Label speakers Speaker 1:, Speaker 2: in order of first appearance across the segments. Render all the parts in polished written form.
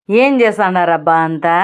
Speaker 1: ఏం చేస్తాడారబ్బా అంతా?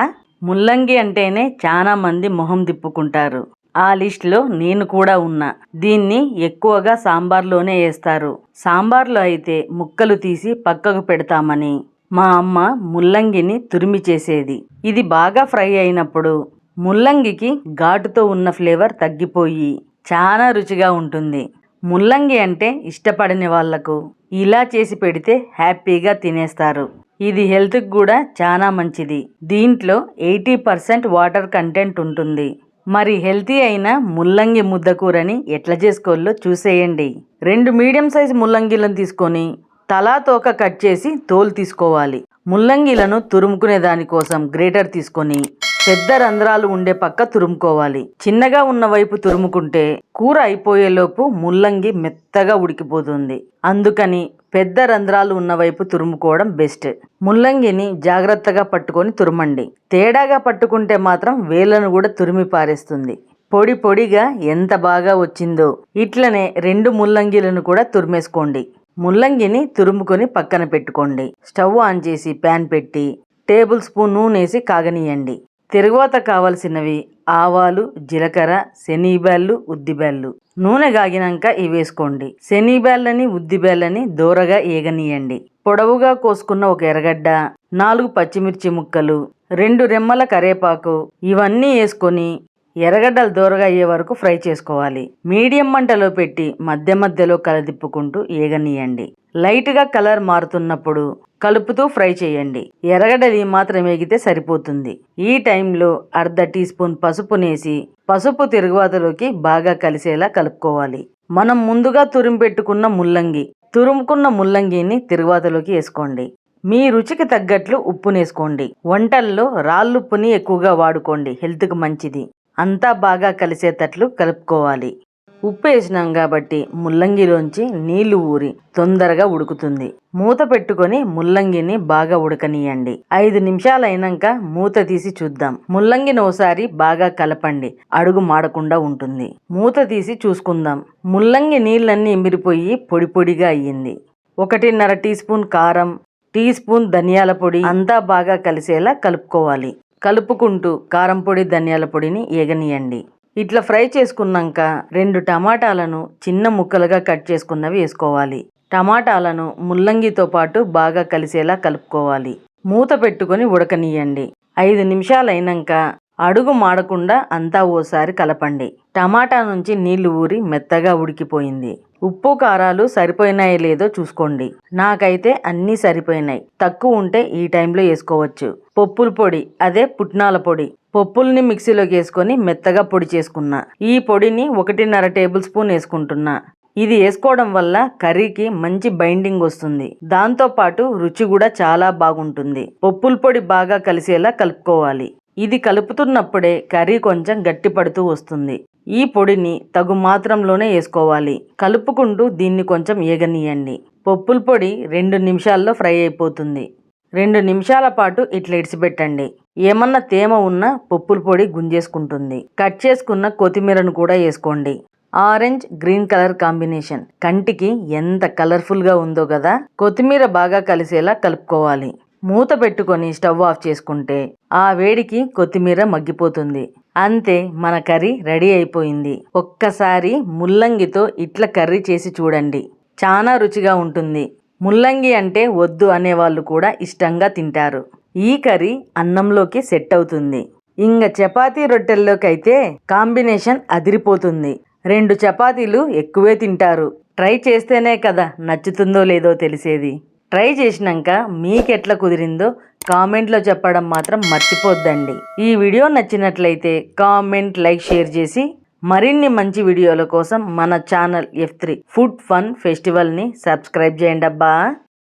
Speaker 1: ముల్లంగి అంటేనే చాలా మంది మొహం తిప్పుకుంటారు. ఆ లిస్టులో నేను కూడా ఉన్నా. దీన్ని ఎక్కువగా సాంబార్లోనే వేస్తారు. సాంబార్లో అయితే ముక్కలు తీసి పక్కకు పెడతామని మా అమ్మ ముల్లంగిని తురిమి చేసేది. ఇది బాగా ఫ్రై అయినప్పుడు ముల్లంగికి ఘాటుతో ఉన్న ఫ్లేవర్ తగ్గిపోయి చాలా రుచిగా ఉంటుంది. ముల్లంగి అంటే ఇష్టపడని వాళ్లకు ఇలా చేసి పెడితే హ్యాపీగా తినేస్తారు. ఇది హెల్త్కి కూడా చాలా మంచిది. దీంట్లో 80% వాటర్ కంటెంట్ ఉంటుంది. మరి హెల్తీ అయిన ముల్లంగి ముద్దకూరని ఎట్లా చేసుకోవాలో చూసేయండి. 2 మీడియం సైజు ముల్లంగిలను తీసుకొని తలా తోక కట్ చేసి తోలు తీసుకోవాలి. ముల్లంగిలను తురుముకునే దానికోసం గ్రేటర్ తీసుకొని పెద్ద రంధ్రాలు ఉండే పక్క తురుముకోవాలి. చిన్నగా ఉన్న వైపు తురుముకుంటే కూర అయిపోయేలోపు ముల్లంగి మెత్తగా ఉడికిపోతుంది. అందుకని పెద్ద రంధ్రాలు ఉన్న వైపు తురుముకోవడం బెస్ట్. ముల్లంగిని జాగ్రత్తగా పట్టుకొని తురమండి. తేడాగా పట్టుకుంటే మాత్రం వేళ్ళను కూడా తురిమి పారేస్తుంది. పొడి పొడిగా ఎంత బాగా వచ్చిందో. ఇట్లనే 2 ముల్లంగిలను కూడా తురిమేసుకోండి. ముల్లంగిని తురుముకొని పక్కన పెట్టుకోండి. స్టవ్ ఆన్ చేసి ప్యాన్ పెట్టి టేబుల్ స్పూన్ నూనె వేసి కాగనీయండి. తిరుగువాత కావలసినవి ఆవాలు, జీలకర్ర, శనగబ్యాళ్ళు, ఉద్దిబ్యాళ్ళు. నూనె కాగినాక ఇవి వేసుకోండి. శనగబ్యాళ్ళని, ఉద్దిబ్యాళ్ళని దోరగా ఏగనీయండి. పొడవుగా కోసుకున్న ఒక ఎర్రగడ్డ, 4 పచ్చిమిర్చి ముక్కలు, 2 రెమ్మల కరేపాకు ఇవన్నీ వేసుకొని ఎర్రగడ్డలు దోరగా అయ్యే వరకు ఫ్రై చేసుకోవాలి. మీడియం మంటలో పెట్టి మధ్య మధ్యలో కలదిప్పుకుంటూ ఏగనీయండి. లైట్గా కలర్ మారుతున్నప్పుడు కలుపుతూ ఫ్రై చేయండి. ఎర్రగడ్డలు మాత్రం వేగితే సరిపోతుంది. ఈ టైంలో 1/2 టీ స్పూన్ పసుపునేసి పసుపు తిరుగువాతలోకి బాగా కలిసేలా కలుపుకోవాలి. మనం ముందుగా తురుముకున్న ముల్లంగిని తిరుగువాతలోకి వేసుకోండి. మీ రుచికి తగ్గట్లు ఉప్పునేసుకోండి. వంటల్లో రాళ్ళుప్పుని ఎక్కువగా వాడుకోండి, హెల్త్కి మంచిది. అంతా బాగా కలిసేటట్లు కలుపుకోవాలి. ఉప్పు వేసినాం కాబట్టి ముల్లంగిలోంచి నీళ్లు ఊరి తొందరగా ఉడుకుతుంది. మూత పెట్టుకొని ముల్లంగిని బాగా ఉడకనీయండి. 5 నిమిషాలు అయినాక మూత తీసి చూద్దాం. ముల్లంగిని ఓసారి బాగా కలపండి, అడుగు మాడకుండా ఉంటుంది. మూత తీసి చూసుకుందాం. ముల్లంగి నీళ్ళన్నీ ఎమిరిపోయి పొడి పొడిగా అయ్యింది. 1.5 టీ స్పూన్ కారం, టీ స్పూన్ ధనియాల పొడి అంతా బాగా కలిసేలా కలుపుకోవాలి. కలుపుకుంటూ కారం పొడి, ధనియాల పొడిని ఏగనీయండి. ఇట్లా ఫ్రై చేసుకున్నాక 2 టమాటాలను చిన్న ముక్కలుగా కట్ చేసుకున్నవి వేసుకోవాలి. టమాటాలను ముల్లంగితో పాటు బాగా కలిసేలా కలుపుకోవాలి. మూత పెట్టుకొని ఉడకనీయండి. 5 నిమిషాలు అయినాక అడుగు మాడకుండా అంతా ఓసారి కలపండి. టమాటా నుంచి నీళ్లు ఊరి మెత్తగా ఉడికిపోయింది. ఉప్పు కారాలు సరిపోయినాయో లేదో చూసుకోండి. నాకైతే అన్నీ సరిపోయినాయి. తక్కువ ఉంటే ఈ టైంలో వేసుకోవచ్చు. పప్పుల పొడి, అదే పుట్నాల పొడి, పప్పుల్ని మిక్సీలోకి వేసుకొని మెత్తగా పొడి చేసుకున్నా. ఈ పొడిని 1.5 టేబుల్ స్పూన్ వేసుకుంటున్నా. ఇది వేసుకోవడం వల్ల కర్రీకి మంచి బైండింగ్ వస్తుంది. దాంతో పాటు రుచి కూడా చాలా బాగుంటుంది. పప్పుల పొడి బాగా కలిసేలా కలుపుకోవాలి. ఇది కలుపుతున్నప్పుడే కర్రీ కొంచెం గట్టి పడుతూ వస్తుంది. ఈ పొడిని తగు మాత్రంలోనే వేసుకోవాలి. కలుపుకుంటూ దీన్ని కొంచెం ఏగనీయండి. పప్పుల పొడి 2 నిమిషాల్లో ఫ్రై అయిపోతుంది. 2 నిమిషాల పాటు ఇట్లా ఇడిచిపెట్టండి. ఏమన్నా తేమ ఉన్నా పప్పుల పొడి గుంజేసుకుంటుంది. కట్ చేసుకున్న కొత్తిమీరను కూడా వేసుకోండి. ఆరెంజ్ గ్రీన్ కలర్ కాంబినేషన్ కంటికి ఎంత కలర్ఫుల్గా ఉందో కదా. కొత్తిమీర బాగా కలిసేలా కలుపుకోవాలి. మూత పెట్టుకొని స్టవ్ ఆఫ్ చేసుకుంటే ఆ వేడికి కొత్తిమీర మగ్గిపోతుంది. అంతే, మన కర్రీ రెడీ అయిపోయింది. ఒక్కసారి ముల్లంగితో ఇట్లా కర్రీ చేసి చూడండి, చాలా రుచిగా ఉంటుంది. ముల్లంగి అంటే వద్దు అనేవాళ్ళు కూడా ఇష్టంగా తింటారు. ఈ కర్రీ అన్నంలోకి సెట్ అవుతుంది. ఇంక చపాతీ రొట్టెల్లోకి అయితే కాంబినేషన్ అదిరిపోతుంది. 2 చపాతీలు ఎక్కువే తింటారు. ట్రై చేస్తేనే కదా నచ్చుతుందో లేదో తెలిసేది. ట్రై చేసినాక మీకెట్లా కుదిరిందో కామెంట్లో చెప్పడం మాత్రం మర్చిపోద్దండి. ఈ వీడియో నచ్చినట్లయితే కామెంట్, లైక్, షేర్ చేసి మరిన్ని మంచి వీడియోల కోసం మన ఛానల్ F3 ఫుడ్ ఫన్ ఫెస్టివల్ని సబ్స్క్రైబ్ చేయండి అబ్బా.